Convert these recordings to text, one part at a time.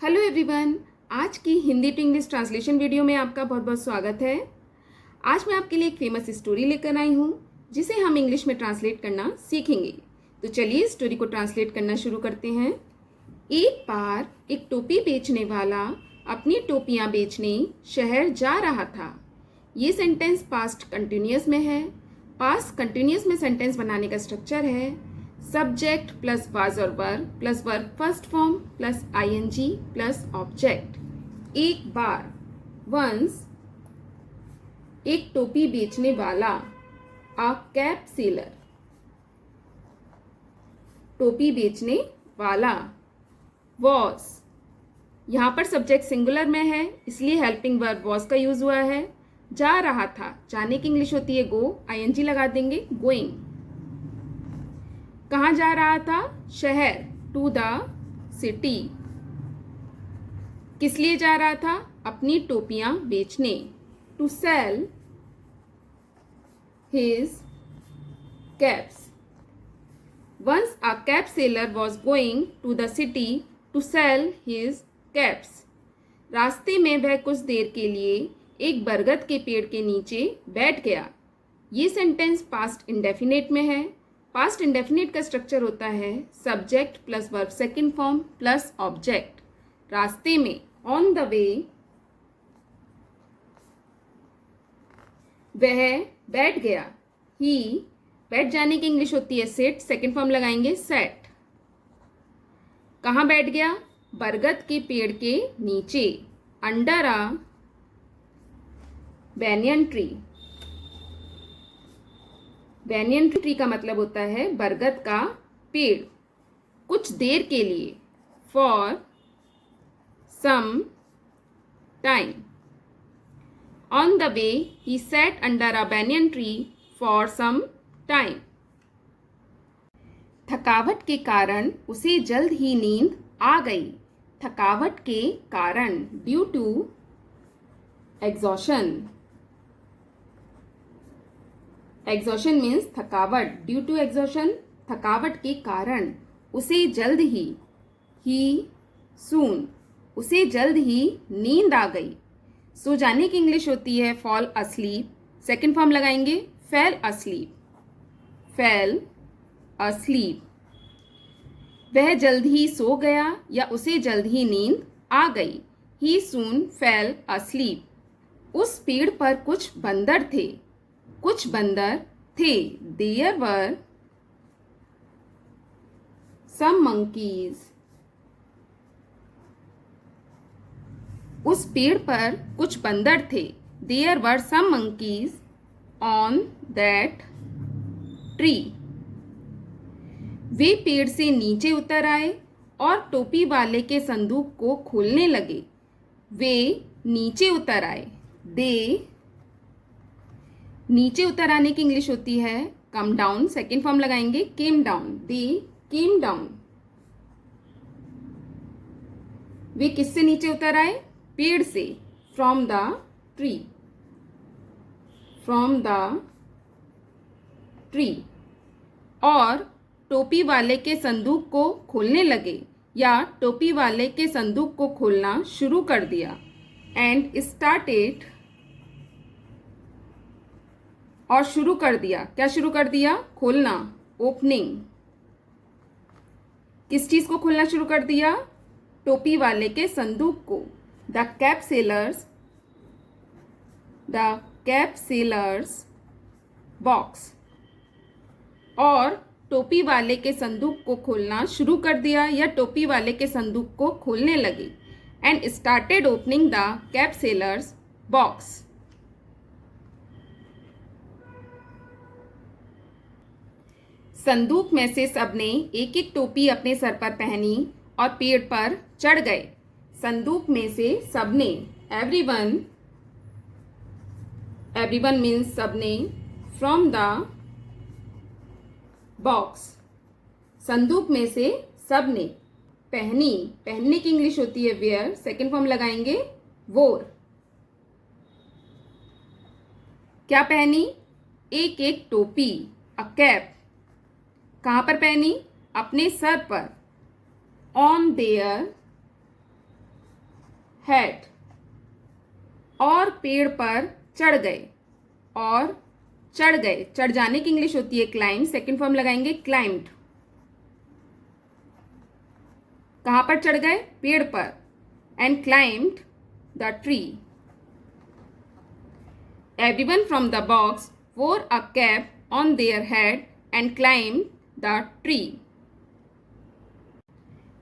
Hello everyone, आज की Hindi to English translation video में आपका बहुत बहुत स्वागत है। आज मैं आपके लिए एक फेमस स्टोरी लेकर आई हूँ जिसे हम इंग्लिश में ट्रांसलेट करना सीखेंगे। तो चलिए स्टोरी को ट्रांसलेट करना शुरू करते हैं। एक बार एक टोपी बेचने वाला अपनी टोपियाँ बेचने शहर जा रहा था। ये सेंटेंस पास्ट कंटिन्यूअस में है। पास्ट कंटिन्यूअस में सेंटेंस बनाने का स्ट्रक्चर है सब्जेक्ट प्लस वाज और verb plus verb first form plus ING plus object. एक बार वंस, एक टोपी बेचने वाला, अ कैप सेलर, टोपी बेचने वाला, वॉज, यहाँ पर सब्जेक्ट सिंगुलर में है इसलिए हेल्पिंग वर्ब वॉज का यूज हुआ है। जा रहा था, जाने की इंग्लिश होती है गो, आईएनजी लगा देंगे गोइंग। कहाँ जा रहा था? शहर, टू द सिटी। किस लिए जा रहा था? अपनी टोपियां बेचने, to sell his caps. Once a cap seller was going to the city to sell his caps. रास्ते में वह कुछ देर के लिए एक बरगद के पेड़ के नीचे बैठ गया। ये सेंटेंस पास्ट इंडेफिनिट में है। पास्ट इंडेफिनिट का स्ट्रक्चर होता है subject plus verb second form plus object. रास्ते में, ऑन द वे, वह बैठ गया। ही, बैठ जाने की इंग्लिश होती है सिट, सेकंड फॉर्म लगाएंगे सेट। कहाँ बैठ गया? बरगद के पेड़ के नीचे, under a banyan tree. Banyan tree का मतलब होता है बरगद का पेड़। कुछ देर के लिए, for some time. On the way he sat under a banyan tree for some time. थकावट के कारण उसे जल्द ही नींद आ गई। थकावट के कारण, due to exhaustion. Exhaustion means थकावट, ड्यू टू एग्जॉशन, थकावट के कारण उसे जल्द ही सून, उसे जल्द ही नींद आ गई। सो जाने की इंग्लिश होती है फॉल अस्लीप, सेकंड फॉर्म लगाएंगे फेल अस्लीप, फेल अस्लीप। वह जल्द ही सो गया या उसे जल्द ही नींद आ गई। ही सून फेल अस्लीप। उस पेड़ पर कुछ बंदर थे। कुछ बंदर थे, देयर वर सम मंकीज। उस पेड़ पर कुछ बंदर थे, there were some monkeys on that tree. वे पेड़ से नीचे उतर आए और टोपी वाले के संदूक को खोलने लगे। वे नीचे उतर आए, दे, नीचे उतर आने की इंग्लिश होती है कम डाउन, सेकेंड फॉर्म लगाएंगे केम डाउन, दे केम डाउन। वे किससे नीचे उतर आए? पेड़ से, from the tree, from the tree. और टोपी वाले के संदूक को खोलने लगे या टोपी वाले के संदूक को खोलना शुरू कर दिया। एंड स्टार्टेड, और शुरू कर दिया। क्या शुरू कर दिया? खोलना, ओपनिंग। किस चीज को खोलना शुरू कर दिया? टोपी वाले के संदूक को। The cap sellers box. और टोपी वाले के संदूक को खोलना शुरू कर दिया या टोपी वाले के संदूक को खोलने लगे। And started opening the cap sellers box. संदूक में से सबने एक एक टोपी अपने सर पर पहनी और पेड़ पर चढ़ गए। संदूक में से सबने, एवरीवन, एवरीवन मीन्स सबने, फ्रॉम द बॉक्स, संदूक में से सबने, पहनी, पहनने की इंग्लिश होती है वेयर, सेकेंड फॉर्म लगाएंगे वोर। क्या पहनी? एक एक टोपी, अ कैप। कहाँ पर पहनी? अपने सर पर, ऑन देयर हैड। और पेड़ पर चढ़ गए, और चढ़ गए, चढ़ जाने की इंग्लिश होती है क्लाइंब, सेकंड फॉर्म लगाएंगे क्लाइंब्ड। कहां पर चढ़ गए? पेड़ पर। And climbed the tree. Everyone from the box wore a cap on their head and climbed the tree.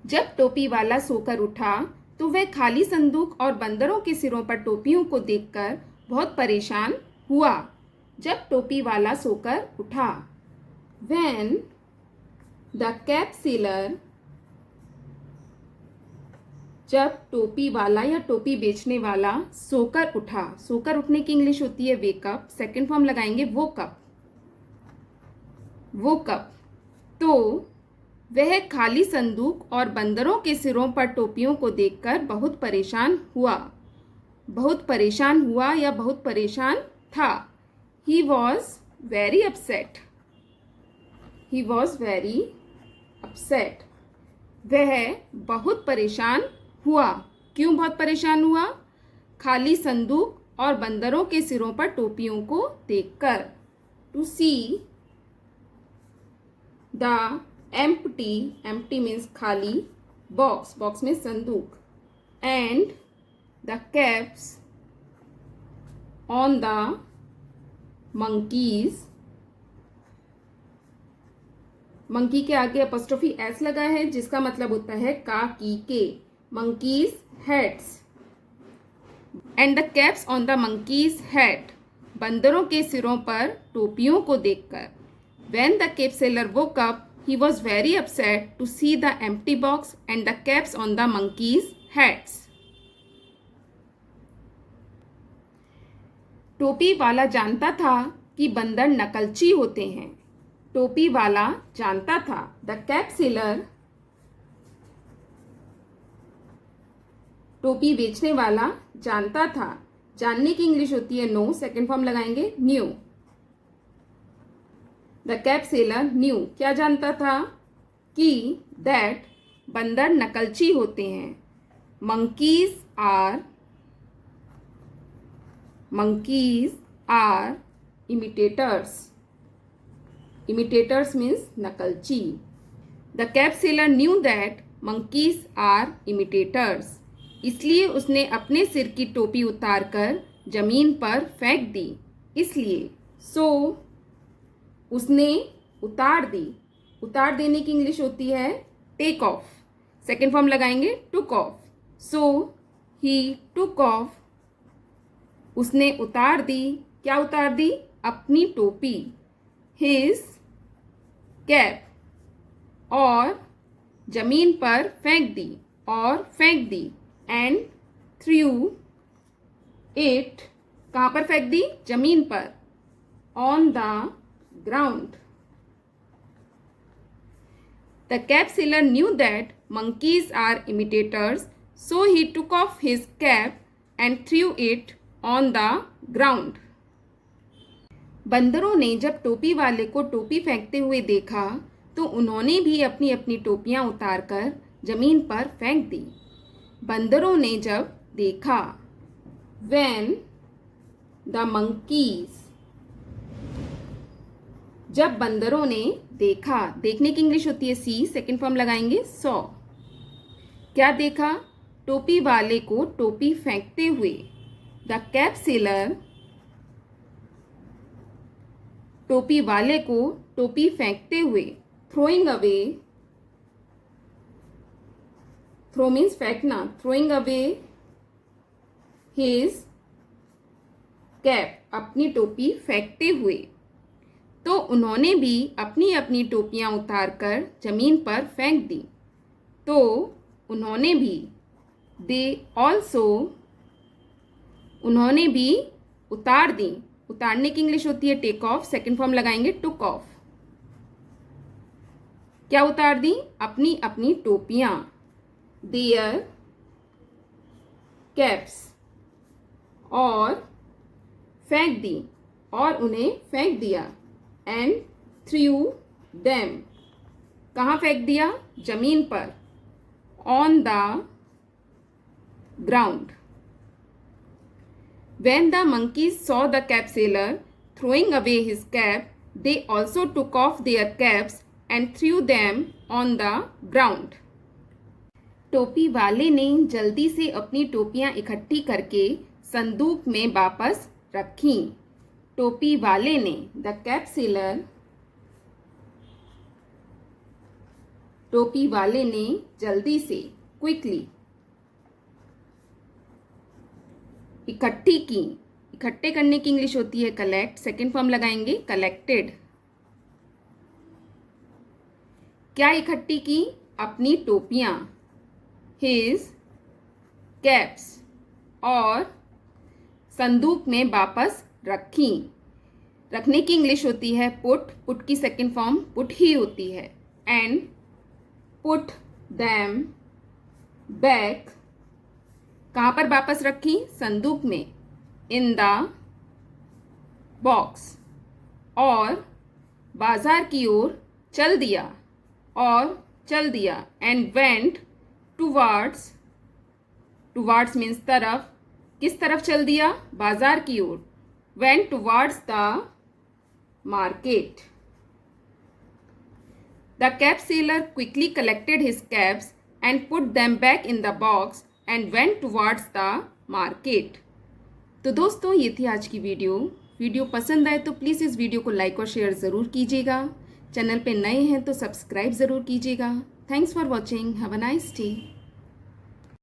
जब टोपी वाला सोकर उठा तो वह खाली संदूक और बंदरों के सिरों पर टोपियों को देखकर बहुत परेशान हुआ। जब टोपी वाला सोकर उठा, When the cap seller, जब टोपी वाला या टोपी बेचने वाला सोकर उठा, सोकर उठने की इंग्लिश होती है वेकअप, सेकंड फॉर्म लगाएंगे वोकअप। वोकअप। तो वह खाली संदूक और बंदरों के सिरों पर टोपियों को देखकर बहुत परेशान हुआ। बहुत परेशान हुआ या बहुत परेशान था। He was very upset. He was very upset. वह बहुत परेशान हुआ। क्यों बहुत परेशान हुआ? खाली संदूक और बंदरों के सिरों पर टोपियों को देखकर। To see the empty, empty means खाली, box, box में संदूक, and the caps on the monkeys, monkey के आगे अपॉस्ट्रोफी एस लगा है जिसका मतलब होता है का की के। monkeys heads and the caps on the monkeys head, बंदरों के सिरों पर टोपियों को देखकर। When the cape seller woke up, he was very upset to see the empty box and the caps on the monkeys heads. टोपी वाला जानता था कि बंदर नकलची होते हैं। टोपी वाला जानता था। द कैप सेलर, टोपी बेचने वाला जानता था। जानने की इंग्लिश होती है नो, सेकंड फॉर्म लगाएंगे new. The cap seller new, क्या जानता था? कि दैट, बंदर नकलची होते हैं। monkeys are imitators. Imitators means नकलची। The cap seller knew that monkeys are imitators. इसलिए उसने अपने सिर की टोपी उतारकर जमीन पर फेंक दी। इसलिए सो उसने उतार दी। उतार देने की इंग्लिश होती है टेक ऑफ, सेकेंड फॉर्म लगाएंगे टुक ऑफ। सो ही टुक ऑफ, उसने उतार दी। क्या उतार दी? अपनी टोपी। हिज कैप, और जमीन पर फेंक दी, और फेंक दी। एंड थ्रू इट, कहाँ पर फेंक दी? जमीन पर। On the ground. The cap seller knew that monkeys are imitators, so he took off his cap and threw it on the ground. बंदरों ने जब टोपी वाले को टोपी फेंकते हुए देखा तो उन्होंने भी अपनी अपनी टोपियां उतारकर जमीन पर फेंक दी। बंदरों ने जब देखा, when the monkeys, जब बंदरों ने देखा, देखने की इंग्लिश होती है सी, सेकंड फॉर्म लगाएंगे सॉ। क्या देखा? टोपी वाले को टोपी फेंकते हुए। द कैप सेलर, टोपी वाले को टोपी फेंकते हुए। थ्रोइंग अवे, थ्रो मीन्स फेंकना, थ्रोइंग अवे हिज कैप, अपनी टोपी फेंकते हुए। तो उन्होंने भी अपनी अपनी टोपियां उतारकर जमीन पर फेंक दी। तो उन्होंने भी, दे ऑल्सो, उन्होंने भी उतार दी। उतारने की इंग्लिश होती है टेक ऑफ, सेकंड फॉर्म लगाएंगे टुक ऑफ। क्या उतार दी? अपनी अपनी टोपियां। देयर कैप्स, और फेंक दी, और उन्हें फेंक दिया। एंड थ्रू देम, कहाँ फेंक दिया? जमीन पर। On the ground. When the monkeys saw the cap sailor throwing away his cap, they also took off their caps and threw them on the ground. टोपी वाले ने जल्दी से अपनी टोपियां इकट्ठी करके संदूक में वापस रखी. टोपी वाले ने, द कैप सेलर, टोपी वाले ने जल्दी से, क्विकली, इकट्ठी की. इकट्ठे करने की इंग्लिश होती है कलेक्ट. सेकेंड फॉर्म लगाएंगे कलेक्टेड. क्या इकट्ठी की? अपनी टोपियां, हिज कैप्स, और संदूक में वापस रखी. रखने की इंग्लिश होती है पुट. पुट की सेकेंड फॉर्म पुट ही होती है. And put them back. कहाँ पर वापस रखी? संदूक में. In the box. और बाजार की ओर चल दिया. और चल दिया. And went towards. Towards means तरफ. किस तरफ चल दिया? बाजार की ओर. Went towards the market. The cap seller quickly collected his caps and put them back in the box and went towards the market. तो दोस्तों, ये थी आज की वीडियो पसंद आए तो प्लीज़ इस वीडियो को लाइक और शेयर ज़रूर कीजिएगा. चैनल पे नए हैं तो सब्सक्राइब ज़रूर कीजिएगा. Thanks for watching. Have a nice day.